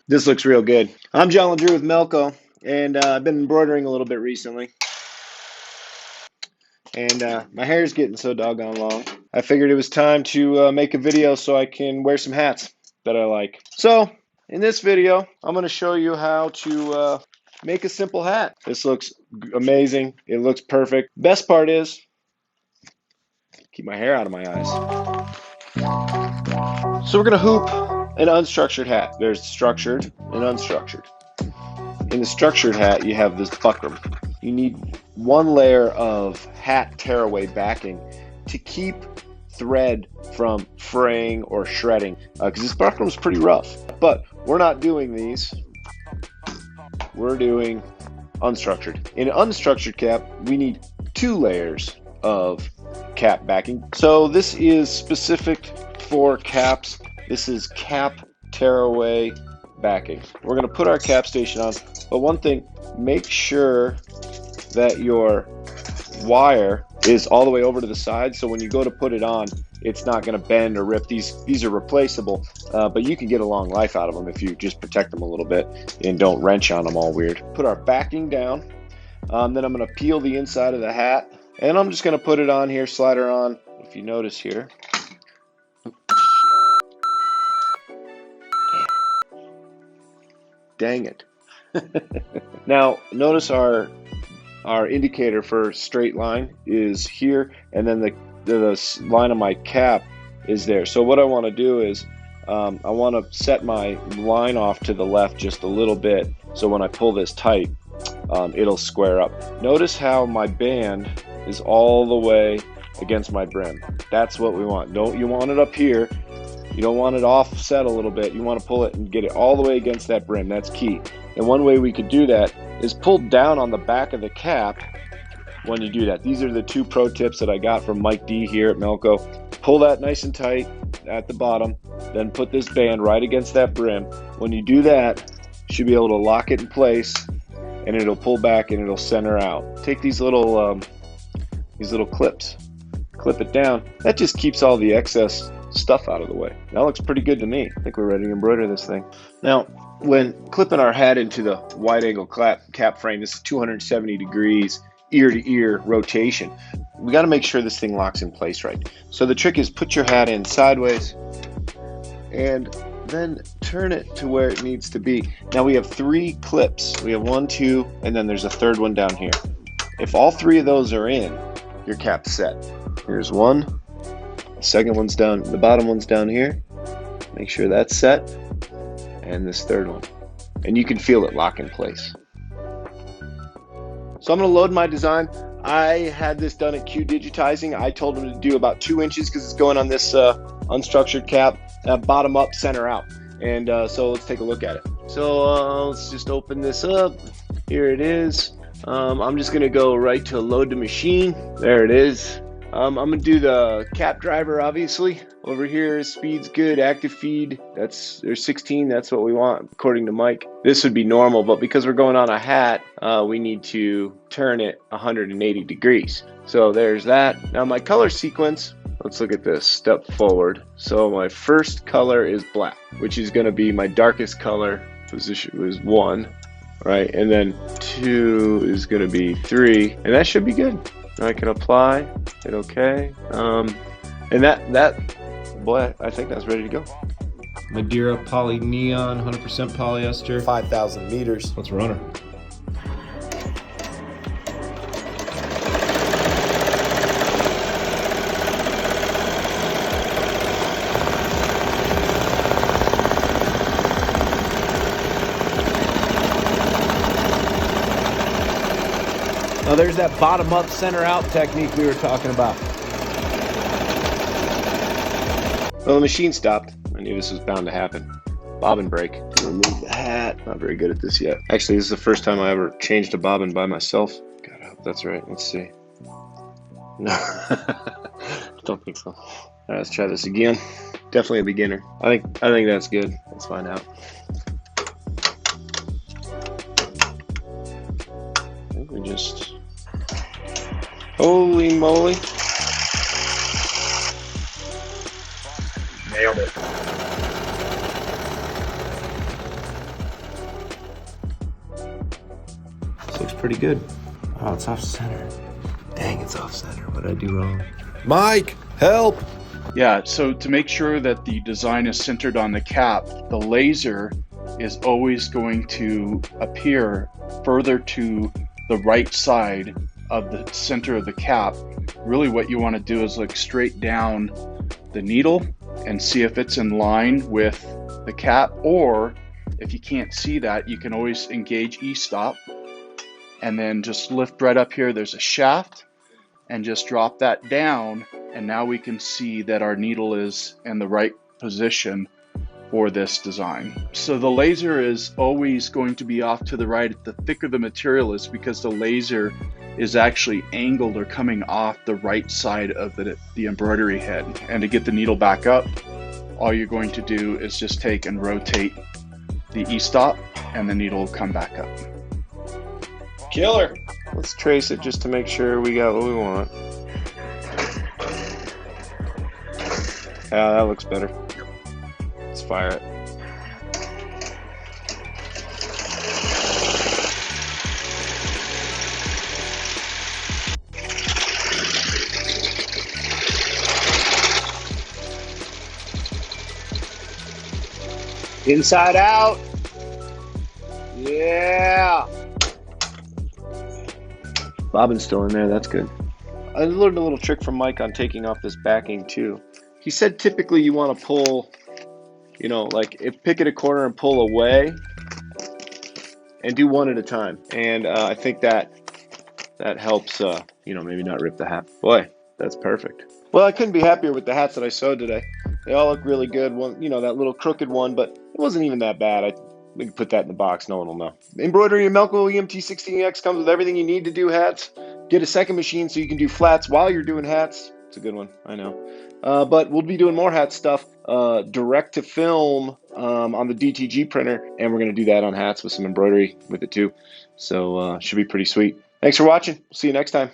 This looks real good. I'm John LeDrew with Melco, and I've been embroidering a little bit recently. And my hair is getting so doggone long. I figured it was time to make a video so I can wear some hats that I like. So, in this video, I'm going to show you how to make a simple hat. This looks amazing. It looks perfect. Best part is, keep my hair out of my eyes. So we're going to hoop an unstructured hat. There's structured and unstructured. In the structured hat, you have this buckram. You need one layer of hat tearaway backing to keep thread from fraying or shredding, because this buckram is pretty rough. But we're not doing these. We're doing unstructured. In an unstructured cap, we need 2 layers of cap backing. So this is specific for caps. This is cap tearaway backing. We're going to put our cap station on, but one thing, make sure that your wire is all the way over to the side, so when you go to put it on, it's not going to bend or rip. These are replaceable, but you can get a long life out of them if you just protect them a little bit and don't wrench on them all weird. Put our backing down, then I'm going to peel the inside of the hat, and I'm just going to put it on here, slide her on. If you notice here, dang it. Now notice our indicator for straight line is here, and then the line of my cap is there. So what I want to do is I want to set my line off to the left just a little bit, so when I pull this tight, it'll square up. Notice how my band is all the way against my brim. That's what we want. You want it up here. You don't want it offset a little bit. You want to pull it and get it all the way against that brim. That's key. And one way we could do that is pull down on the back of the cap when you do that. These are the 2 pro tips that I got from Mike D here at Melco. Pull that nice and tight at the bottom, then put this band right against that brim. When you do that, you should be able to lock it in place, and it'll pull back and it'll center out. Take these little clips, clip it down. That just keeps all the excess stuff out of the way. That looks pretty good to me. I think we're ready to embroider this thing. Now, when clipping our hat into the wide angle cap frame, this is 270 degrees ear to ear rotation. We got to make sure this thing locks in place right. So the trick is put your hat in sideways and then turn it to where it needs to be. Now we have 3 clips. We have 1, 2, and then there's a 3rd one down here. If all 3 of those are in, your cap's set. Here's one. The second one's down, the bottom one's down here. Make sure that's set. And this 3rd one. And you can feel it lock in place. So I'm going to load my design. I had this done at Q Digitizing. I told them to do about 2 inches because it's going on this unstructured cap, bottom up, center out. And so let's take a look at it. So let's just open this up. Here it is. I'm just going to go right to load to machine. There it is. I'm going to do the cap driver, obviously. Over here, speed's good, active feed, there's 16, that's what we want, according to Mike. This would be normal, but because we're going on a hat, we need to turn it 180 degrees. So there's that. Now my color sequence, let's look at this, step forward. So my first color is black, which is going to be my darkest color. Position was 1, right? And then 2 is going to be 3, and that should be good. I can apply, hit OK, and that, boy, I think that's ready to go. Madeira poly neon, 100% polyester. 5,000 meters. Let's run her. Now there's that bottom up, center out technique we were talking about. Well, the machine stopped. I knew this was bound to happen. Bobbin break. Remove the hat. Not very good at this yet. Actually, this is the first time I ever changed a bobbin by myself. God, I hope that's right. Let's see. No, don't think so. All right, let's try this again. Definitely a beginner. I think that's good. Let's find out. I think we just. Holy moly. Nailed it. pretty good. Oh, it's off center. Dang, it's off center. What did I do wrong? Mike, help! Yeah, so to make sure that the design is centered on the cap, the laser is always going to appear further to the right side of the center of the cap. Really what you want to do is look straight down the needle and see if it's in line with the cap, or if you can't see that, you can always engage e-stop and then just lift right up here. There's a shaft, and just drop that down, and now we can see that our needle is in the right position for this design. So the laser is always going to be off to the right. The thicker the material is, because the laser is actually angled or coming off the right side of the embroidery head. And to get the needle back up, all you're going to do is just take and rotate the e-stop, and the needle will come back up. Killer. Let's trace it just to make sure we got what we want. Yeah, that looks better. Let's fire it. Inside out. Yeah. Bobbin's still in there, that's good. I learned a little trick from Mike on taking off this backing too. He said typically you want to pull, you know, like pick at a corner and pull away and do one at a time. And I think that helps, you know, maybe not rip the hat. Boy, that's perfect. Well, I couldn't be happier with the hats that I sewed today. They all look really good. One, you know, that little crooked one, but it wasn't even that bad. We can put that in the box, no one will know. Embroidery and Melco EMT16X comes with everything you need to do hats. Get a second machine so you can do flats while you're doing hats. It's a good one, I know. But we'll be doing more hat stuff direct to film on the DTG printer, and we're going to do that on hats with some embroidery with it too. So should be pretty sweet. Thanks for watching. See you next time.